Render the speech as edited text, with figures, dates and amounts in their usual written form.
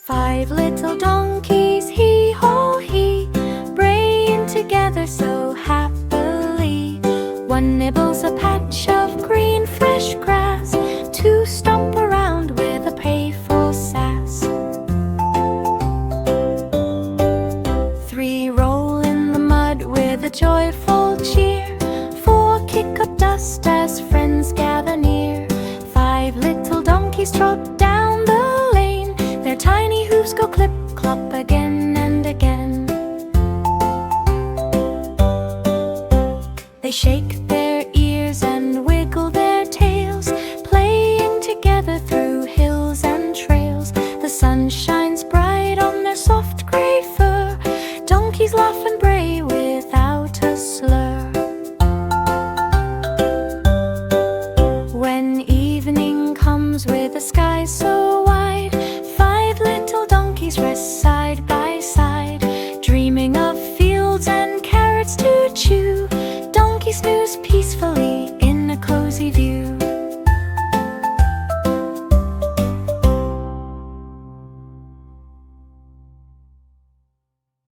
Five little donkeys, hee haw hee, braying together so happily. One nibbles a patch of green fresh grass, two stomp around with a playful sass. Three roll in the mud with a joyful cheer, four kick up dust as friends gather near. Five little donkeys trot down the lane, their tiny hooves go clip clop again and again. They shake their ears and wiggle their tails, playing together through hills and trails. The sun shines bright on their soft gray fur, donkeys laugh and bray without a slur. When evening comes with a sky so wide, five little donkeys rest side by side, dreaming of fields and carrots to chew. Donkeys snooze peacefully in a cozy view.